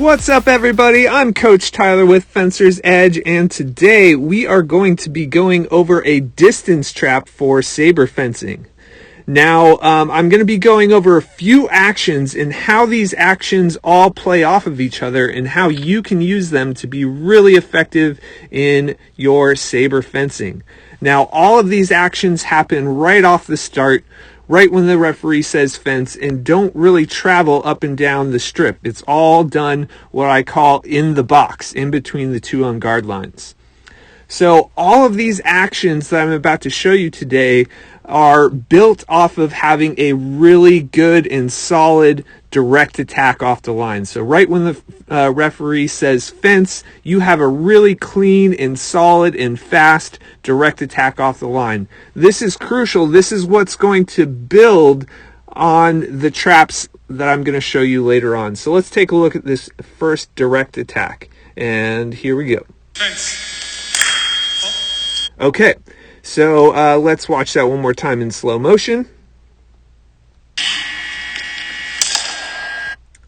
What's up, everybody? I'm Coach Tyler with Fencer's Edge, and today we are going to be going over a distance trap for saber fencing. Now, I'm going to be going over a few actions and how these actions all play off of each other and how you can use them to be really effective in your saber fencing. Now, all of these actions happen right off the start, right when the referee says fence, and don't really travel up and down the strip. It's all done what I call in the box, in between the two on guard lines. So all of these actions that I'm about to show you today are built off of having a really good and solid direct attack off the line. So right when the referee says fence, you have a really clean and solid and fast direct attack off the line. This is crucial. This is what's going to build on the traps that I'm going to show you later on. So let's take a look at this first direct attack. And here we go. Fence. Okay, so let's watch that one more time in slow motion.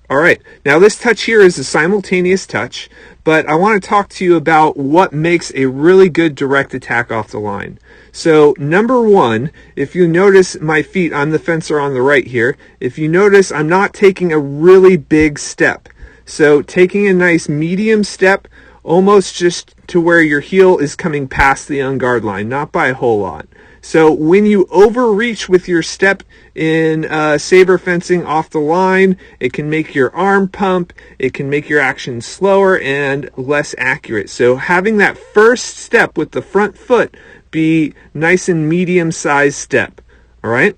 All right, now this touch here is a simultaneous touch, but I want to talk to you about what makes a really good direct attack off the line. So number one, if you notice my feet, I'm the fencer on the right here. If you notice, I'm not taking a really big step. So taking a nice medium step, almost just to where your heel is coming past the on-guard line, not by a whole lot. So when you overreach with your step in saber fencing off the line, it can make your arm pump, it can make your action slower and less accurate. So having that first step with the front foot be nice and medium-sized step, all right?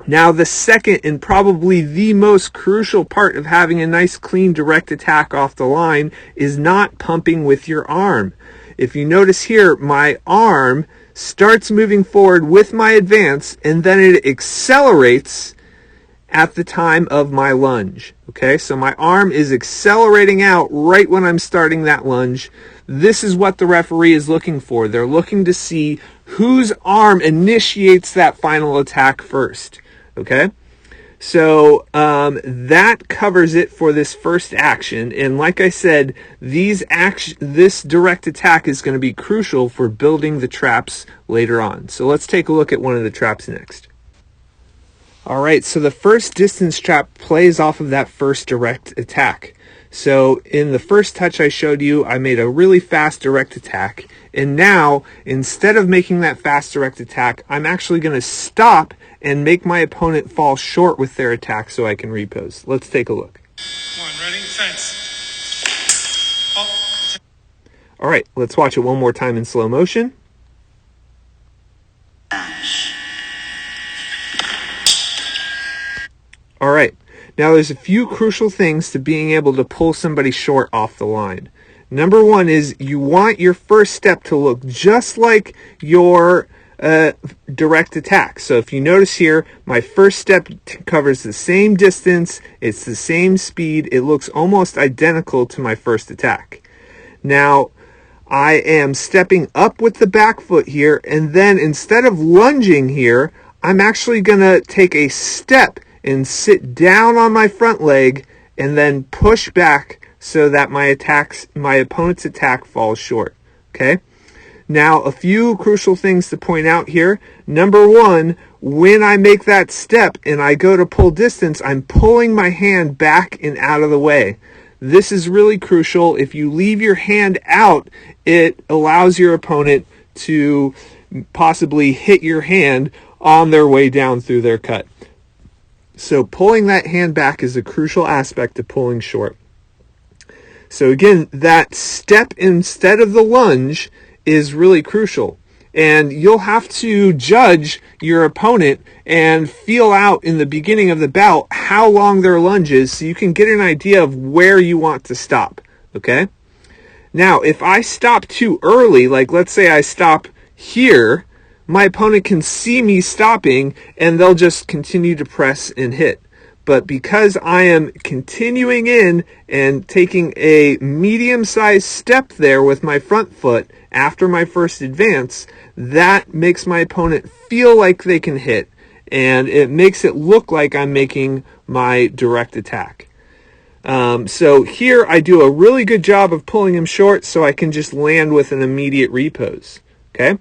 Now the second and probably the most crucial part of having a nice clean direct attack off the line is not pumping with your arm. If you notice here, my arm starts moving forward with my advance and then it accelerates at the time of my lunge. Okay, so my arm is accelerating out right when I'm starting that lunge. This is what the referee is looking for. They're looking to see whose arm initiates that final attack first. Okay, so that covers it for this first action. And like I said, this direct attack is going to be crucial for building the traps later on. So let's take a look at one of the traps next. All right, so the first distance trap plays off of that first direct attack. So in the first touch I showed you, I made a really fast direct attack. And now, instead of making that fast direct attack, I'm actually going to stop and make my opponent fall short with their attack so I can repose. Let's take a look. Come on, ready? Fence. Oh. All right, let's watch it one more time in slow motion. All right, now there's a few crucial things to being able to pull somebody short off the line. Number one is you want your first step to look just like your direct attack. So if you notice here, my first step covers the same distance, it's the same speed, it looks almost identical to my first attack. Now, I am stepping up with the back foot here, and then instead of lunging here, I'm actually going to take a step and sit down on my front leg and then push back so that my opponent's attack falls short. Okay? Now, a few crucial things to point out here. Number one, when I make that step and I go to pull distance, I'm pulling my hand back and out of the way. This is really crucial. If you leave your hand out, it allows your opponent to possibly hit your hand on their way down through their cut. So pulling that hand back is a crucial aspect of pulling short. So again, that step instead of the lunge is really crucial. And you'll have to judge your opponent and feel out in the beginning of the bout how long their lunge is so you can get an idea of where you want to stop. Okay? Now, if I stop too early, like let's say I stop here, my opponent can see me stopping and they'll just continue to press and hit. But because I am continuing in and taking a medium-sized step there with my front foot after my first advance, that makes my opponent feel like they can hit, and it makes it look like I'm making my direct attack. So here I do a really good job of pulling him short so I can just land with an immediate repose. Okay?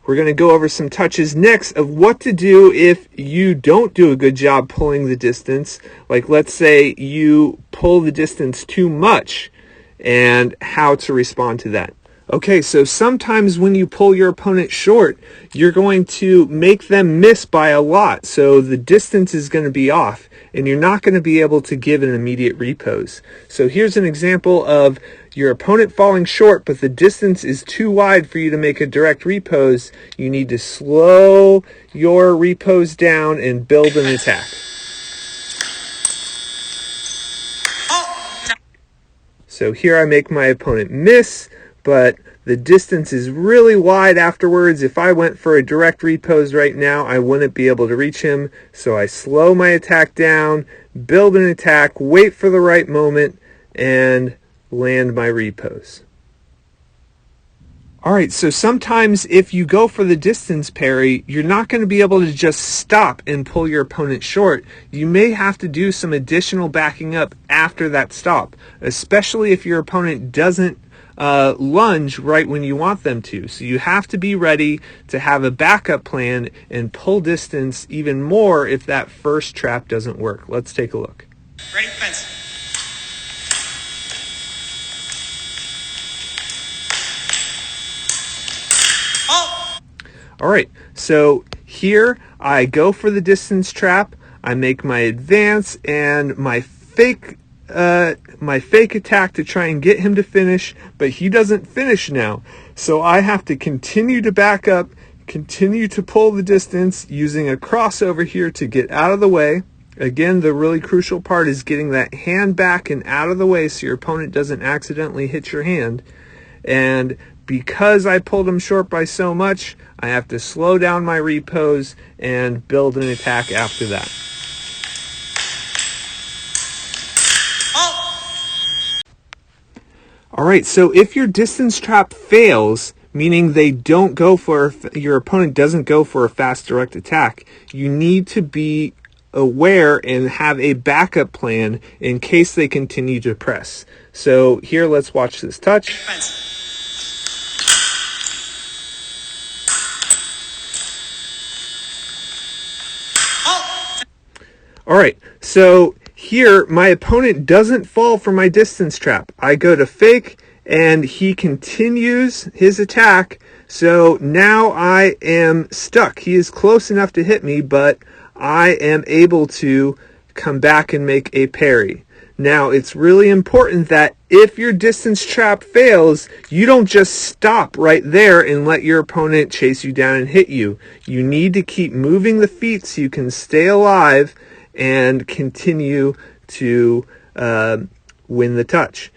We're going to go over some touches next of what to do if you don't do a good job pulling the distance. Like let's say you pull the distance too much and how to respond to that. Okay, so sometimes when you pull your opponent short, you're going to make them miss by a lot. So the distance is going to be off and you're not going to be able to give an immediate repose. So here's an example of your opponent falling short, but the distance is too wide for you to make a direct repose. You need to slow your repose down and build an attack. So here I make my opponent miss, but the distance is really wide afterwards. If I went for a direct repose right now, I wouldn't be able to reach him. So I slow my attack down, build an attack, wait for the right moment, and land my repose. Alright, so sometimes if you go for the distance parry, you're not going to be able to just stop and pull your opponent short. You may have to do some additional backing up after that stop, especially if your opponent doesn't lunge right when you want them to. So you have to be ready to have a backup plan and pull distance even more if that first trap doesn't work. Let's take a look. Ready, fence. All right, so here I go for the distance trap. I make my advance and my fake attack to try and get him to finish, but he doesn't finish now. So I have to continue to back up, continue to pull the distance using a crossover here to get out of the way. Again, the really crucial part is getting that hand back and out of the way so your opponent doesn't accidentally hit your hand. And because I pulled him short by so much, I have to slow down my repose and build an attack after that. Alright, so if your distance trap fails, meaning your opponent doesn't go for a fast direct attack, you need to be aware and have a backup plan in case they continue to press. So here, let's watch this touch. Alright, so here my opponent doesn't fall for my distance trap. I go to fake and he continues his attack. So now I am stuck. He is close enough to hit me, but I am able to come back and make a parry. Now, it's really important that if your distance trap fails, you don't just stop right there and let your opponent chase you down and hit you. You need to keep moving the feet so you can stay alive and continue to win the touch.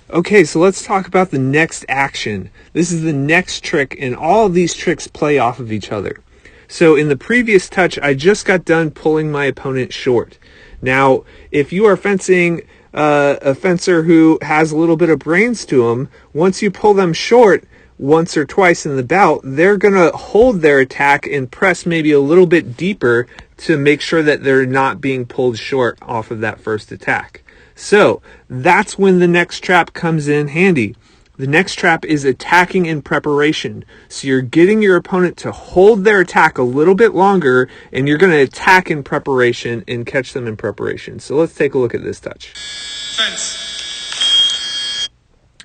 Okay, so let's talk about the next action. This is the next trick, and all of these tricks play off of each other. So in the previous touch, I just got done pulling my opponent short. Now, if you are fencing a fencer who has a little bit of brains to them, once you pull them short once or twice in the bout, they're going to hold their attack and press maybe a little bit deeper to make sure that they're not being pulled short off of that first attack. So that's when the next trap comes in handy. The next trap is attacking in preparation. So you're getting your opponent to hold their attack a little bit longer, and you're going to attack in preparation and catch them in preparation. So let's take a look at this touch. Fence.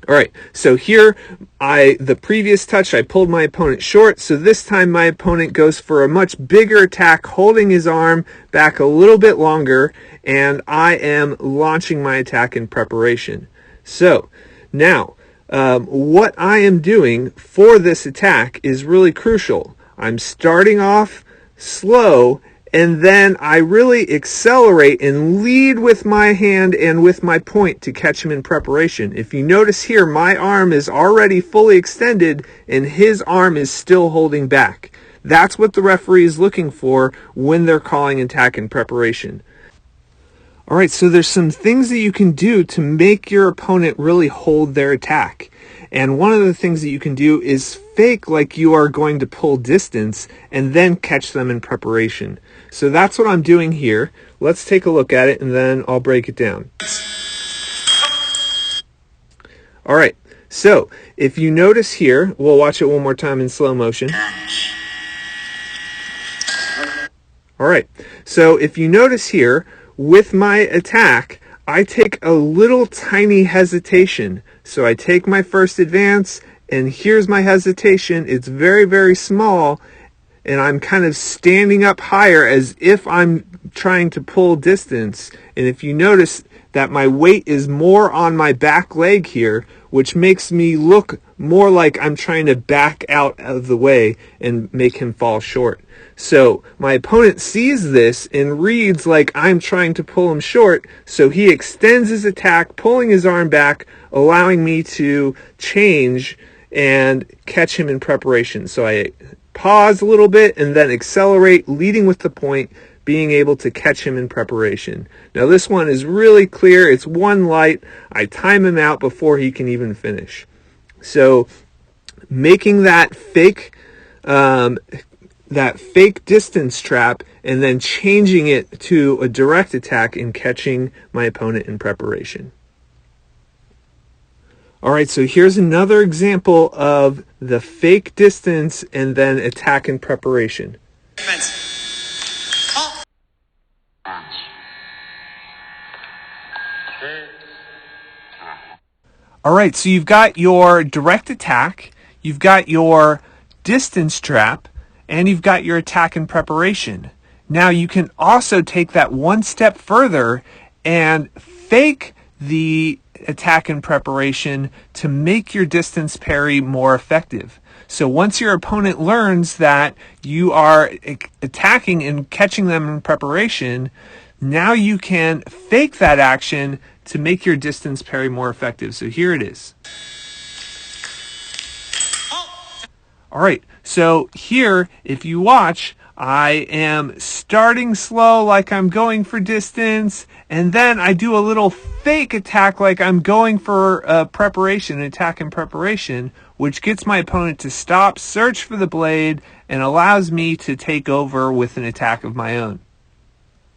All right, so here, the previous touch, I pulled my opponent short. So this time my opponent goes for a much bigger attack, holding his arm back a little bit longer, and I am launching my attack in preparation. So now, what I am doing for this attack is really crucial. I'm starting off slow, and then I really accelerate and lead with my hand and with my point to catch him in preparation. If you notice here, my arm is already fully extended and his arm is still holding back. That's what the referee is looking for when they're calling attack in preparation. All right, so there's some things that you can do to make your opponent really hold their attack. And one of the things that you can do is fake like you are going to pull distance and then catch them in preparation. So that's what I'm doing here. let's take a look at it and then I'll break it down. All right, so if you notice here, we'll watch it one more time in slow motion. All right, so if you notice here, with my attack, I take a little tiny hesitation. So I take my first advance, and here's my hesitation. It's very, very small, and I'm kind of standing up higher as if I'm trying to pull distance. And if you notice that my weight is more on my back leg here, which makes me look more like I'm trying to back out of the way and make him fall short. So my opponent sees this and reads like I'm trying to pull him short, so he extends his attack, pulling his arm back, allowing me to change and catch him in preparation. So I pause a little bit and then accelerate, leading with the point, being able to catch him in preparation. Now this one is really clear. It's one light. I time him out before he can even finish. So making that fake distance trap and then changing it to a direct attack and catching my opponent in preparation. All right, so here's another example of the fake distance and then attack in preparation. Fence. All right, so you've got your direct attack, you've got your distance trap, and you've got your attack in preparation. Now you can also take that one step further and fake the attack in preparation to make your distance parry more effective. So once your opponent learns that you are attacking and catching them in preparation, now you can fake that action to make your distance parry more effective. So here it is. All right, so here, if you watch, I am starting slow like I'm going for distance, and then I do a little fake attack like I'm going for preparation, an attack in preparation, which gets my opponent to stop, search for the blade, and allows me to take over with an attack of my own.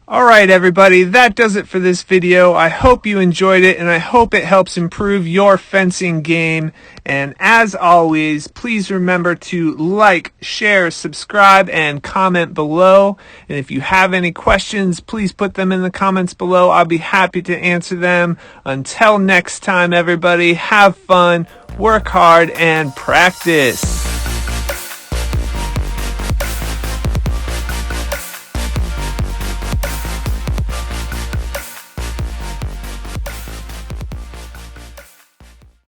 Alright everybody, that does it for this video. I hope you enjoyed it and I hope it helps improve your fencing game. And as always, please remember to like, share, subscribe, and comment below. And if you have any questions, please put them in the comments below. I'll be happy to answer them. Until next time everybody, have fun, work hard, and practice.